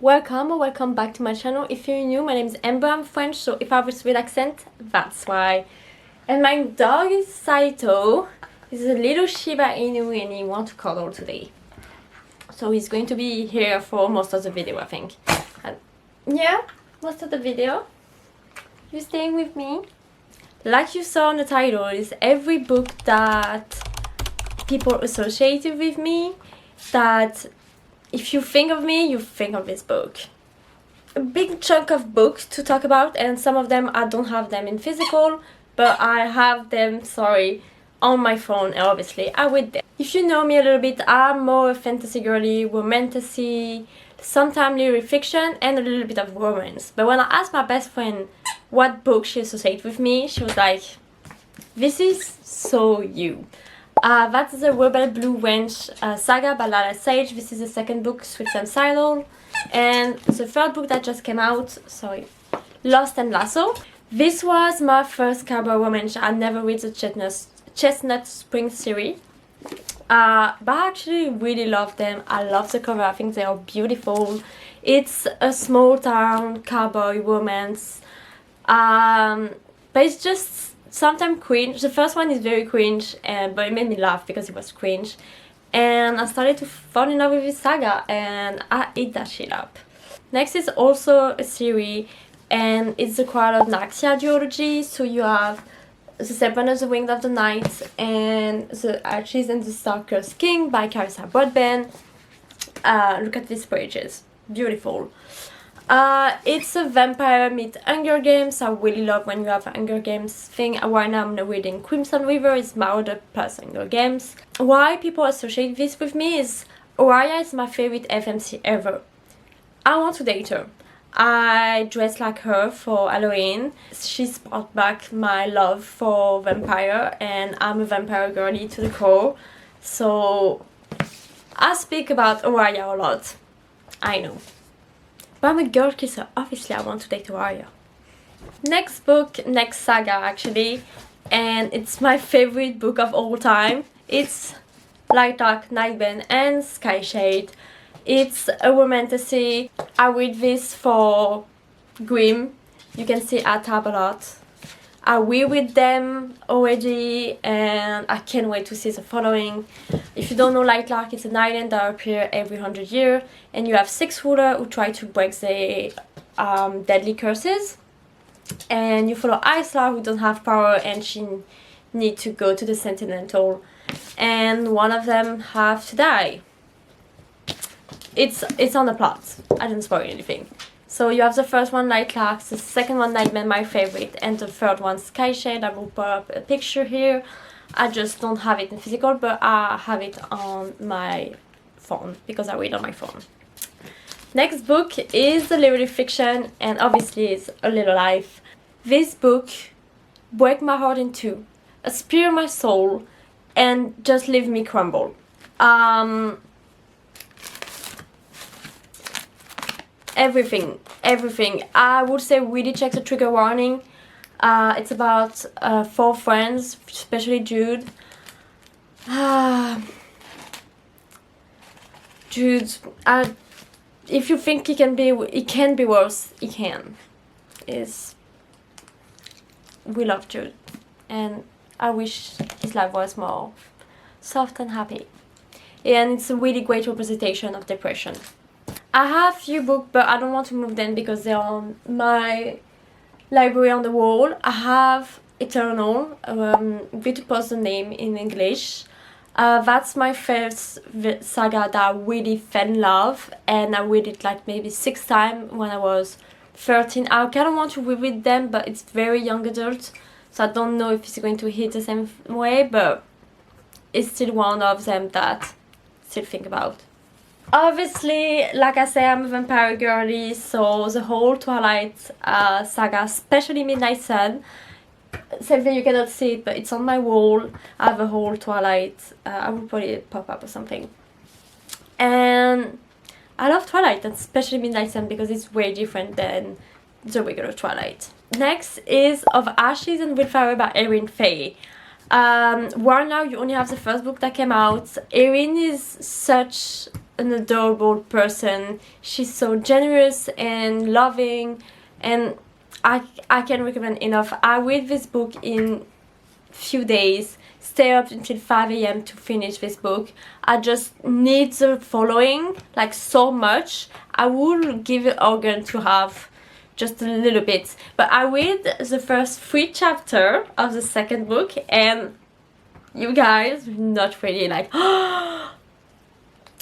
Welcome or welcome back to my channel. If you're new, my name is Amber, I'm French, so if I have a sweet accent, that's why. And my dog is Saito. He's a little Shiba Inu and he wants to cuddle today. So he's going to be here for most of the video, I think. And yeah, most of the video. You staying with me? Like you saw on the title, is every book that people associated with me, that if you think of me, you think of this book. A big chunk of books to talk about, and some of them I don't have them in physical, but I have them, on my phone, and obviously I read them. If you know me a little bit, I'm more a fantasy girly, romantasy, sometimes lyric fiction, and a little bit of romance. But when I asked my best friend what book she associates with me, she was like, this is so you. That's the Rebel Blue Wench saga by Lala Sage. This is the second book, Swift and Sidle. And the third book that just came out, Lost and Lasso. This was my first cowboy romance. I never read the Chestnut Spring series. But I actually really love them. I love the cover, I think they are beautiful. It's a small town cowboy romance. But it's just sometimes cringe. The first one is very cringe, but it made me laugh because it was cringe. And I started to fall in love with this saga and I ate that shit up. Next is also a series, and it's the Cry of Naxia duology. So you have The Serpent of the Wings of the Night and The Archies and the Stalker's King by Carissa Broadbent. Look at these pages. Beautiful. It's a vampire meet Hunger Games. I really love when you have a Hunger Games thing. Right now I'm reading Crimson River. It's Marauder plus Hunger Games. Why people associate this with me is Oriya is my favorite FMC ever. I want to date her. I dress like her for Halloween. She sparked back my love for vampire, and I'm a vampire girly to the core. So I speak about Oriya a lot. I know. But I'm a girl kisser, obviously I want to date Oriya. Next book, next saga actually, and it's my favorite book of all time. It's Light Dark, Nightbane and Skyshade. It's a romantasy. I read this for Grimm. You can see I tab a lot. I reread them already and I can't wait to see the following. If you don't know, Light Lark is an island that appears every 100 years, and you have 6 rulers who try to break the deadly curses. And you follow Isla, who don't have power, and she need to go to the Sentinel, and one of them have to die. It's on the plot. I didn't spoil anything. So you have the first one, Light Lark, the second one, Nightmare, my favorite, and the third one, Skyshade. I will put up a picture here. I just don't have it in physical, but I have it on my phone because I read on my phone. Next book is the lyric fiction, and obviously it's A Little Life. This book break my heart in two, spear my soul, and just leave me crumble. Everything. I would say really check the trigger warning. It's about 4 friends, especially Jude. Jude, if you think it can be worse, it can. We love Jude, and I wish his life was more soft and happy. And it's a really great representation of depression. I have few books, but I don't want to move them because they're on my library on the wall. I have Eternal, going to post the name in English. That's my first saga that I really fell in love, and I read it like maybe 6 times when I was 13. I kind of want to reread them, but it's very young adult, so I don't know if it's going to hit the same way, but it's still one of them that I still think about. Obviously, like I say, I'm a vampire girly, so the whole Twilight saga, especially Midnight Sun, same thing, you cannot see it, but it's on my wall. I have a whole Twilight, I will probably pop up or something. And I love Twilight, and especially Midnight Sun, because it's way different than the regular Twilight. Next is Of Ashes and Wildfire by Erin Fay. Right now you only have the first book that came out. Erin is such an adorable person. She's so generous and loving, and I can recommend enough. I read this book in few days, stay up until 5 a.m. to finish this book. I just need the following like so much. I would give it organ to have just a little bit, but I read the first 3 chapters of the second book, and you guys, not really like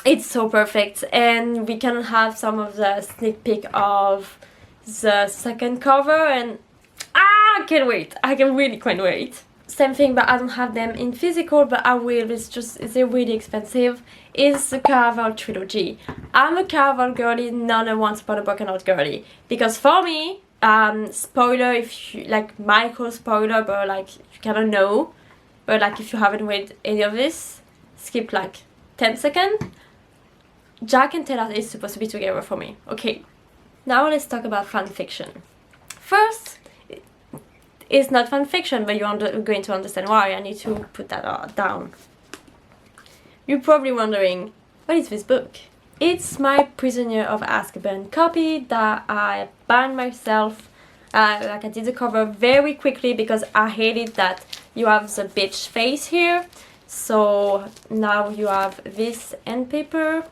it's so perfect. And we can have some of the sneak peek of the second cover, and I can't wait. I can really can't wait. Same thing, but I don't have them in physical, but I will. They're really expensive. Is the Caraval trilogy. I'm a Caraval girly, not a Once Upon a Broken Heart girly, because for me, spoiler, if you like micro spoiler, but like you cannot know, but like if you haven't read any of this, skip like 10 seconds. Jack and Taylor is supposed to be together for me. Okay, now let's talk about fan fiction. First, it's not fan fiction, but you're going to understand why. I need to put that down. You're probably wondering, what is this book? It's my Prisoner of Azkaban copy that I banned myself. Like I did the cover very quickly because I hated that you have the bitch face here. So now you have this end paper,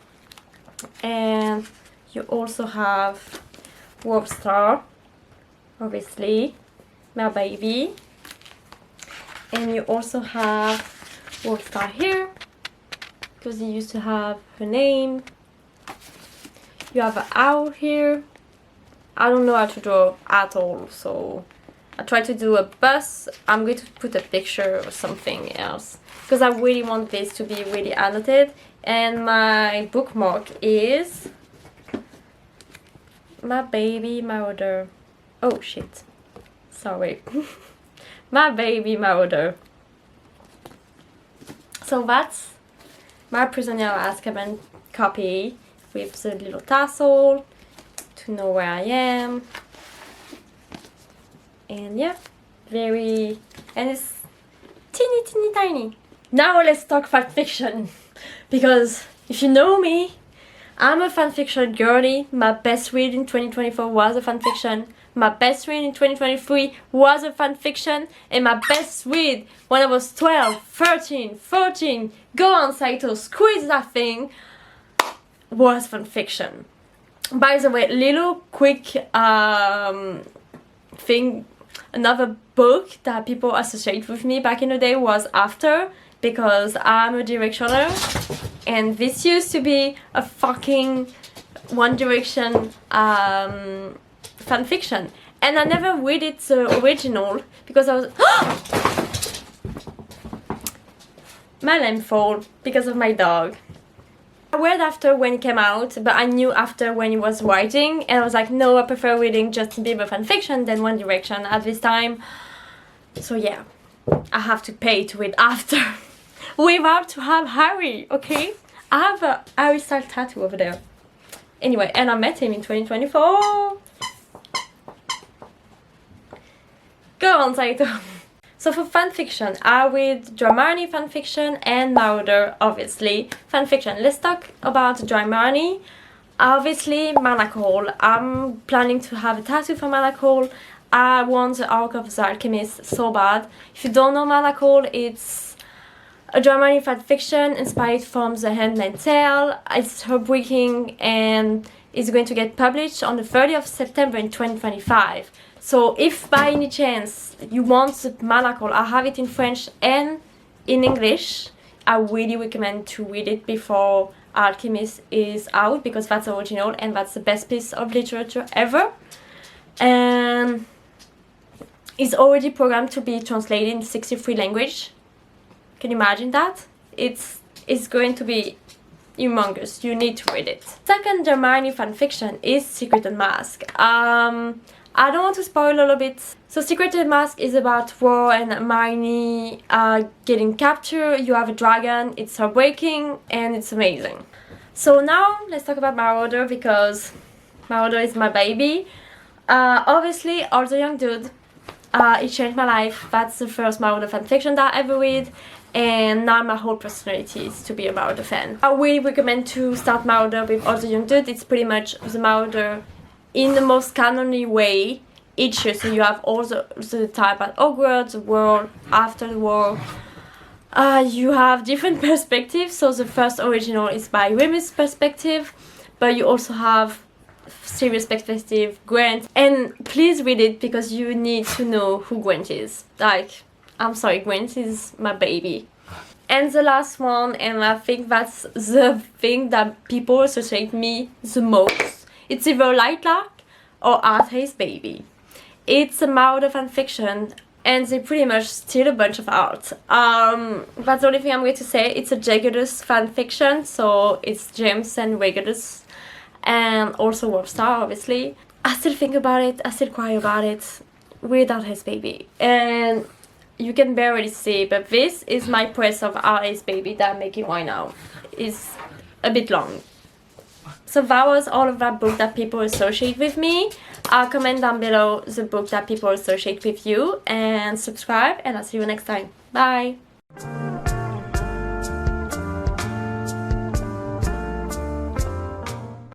and you also have Wolfstar, obviously, my baby, and you also have Wolfstar here because he used to have her name. You have an owl here. I don't know how to draw at all, so I tried to do a bus. I'm going to put a picture or something else because I really want this to be really annotated. And my bookmark is my baby Marauder. Oh shit, sorry. My baby Marauder. So that's my Prisoner of Azkaban copy with the little tassel to know where I am. And yeah, and it's teeny tiny. Now let's talk fanfiction, because if you know me, I'm a fanfiction girly. My best read in 2024 was a fanfiction. My best read in 2023 was a fanfiction. And my best read when I was 12, 13, 14, go on Saito, squeeze that thing, was fanfiction. By the way, little quick thing, another book that people associate with me back in the day was After, because I'm a directioner, and this used to be a fucking One Direction fanfiction, and I never read it the original because I was my lamp fall because of my dog. I read After when it came out, but I knew After when he was writing, and I was like, no, I prefer reading Justin Bieber fanfiction than One Direction at this time. So yeah, I have to pay to read After without to have Harry, okay? I have a Harry style tattoo over there. Anyway, and I met him in 2024. Go on, Saito. So for fanfiction, I read Dramani fanfiction and Marauder, obviously. Fanfiction, let's talk about Dramani. Obviously, Manacall. I'm planning to have a tattoo for Manacall. I want the Arc of the Alchemist so bad. If you don't know Manacall, it's a Dramani fanfiction inspired from The Handmaid's Tale. It's heartbreaking and it's going to get published on the 30th of September in 2025. So if by any chance you want the Manacall, I have it in French and in English. I really recommend to read it before Alchemist is out, because that's original and that's the best piece of literature ever. And it's already programmed to be translated in 63 languages. Can you imagine that? It's going to be humongous. You need to read it. Second Hermione fanfiction is Secret Unmasked. I don't want to spoil a little bit. So Secret Unmasked is about Ron and Hermione getting captured. You have a dragon, it's heartbreaking, and it's amazing. So now let's talk about Marauder, because Marauder is my baby. Obviously, All the Young Dude. It changed my life. That's the first Marauder fanfiction that I ever read. and now my whole personality is to be a Marauder fan. I really recommend to start Marauder with all the young dude. It's pretty much the Marauder in the most canony way each year. So you have all the time at Hogwarts, the world, after the war. You have different perspectives. So the first original is by Remus' perspective, but you also have Sirius' perspective, Gwent, and please read it because you need to know who Gwent is. Like, I'm sorry, Gwent is my baby. And the last one, and I think that's the thing that people associate me the most, it's either Lightlark or Arthur's Baby. It's a Marauder fanfiction, and they pretty much steal a bunch of art. That's the only thing I'm going to say. It's a Jaggedus fanfiction, so it's James and Regulus, and also Wolfstar, obviously. I still think about it, I still cry about it. Read Arthur's Baby. And you can barely see, but this is my press of Arthur's Baby that I'm making right now. It's a bit long. So that was all of that book that people associate with me. I'll comment down below the book that people associate with you, and subscribe, and I'll see you next time. Bye!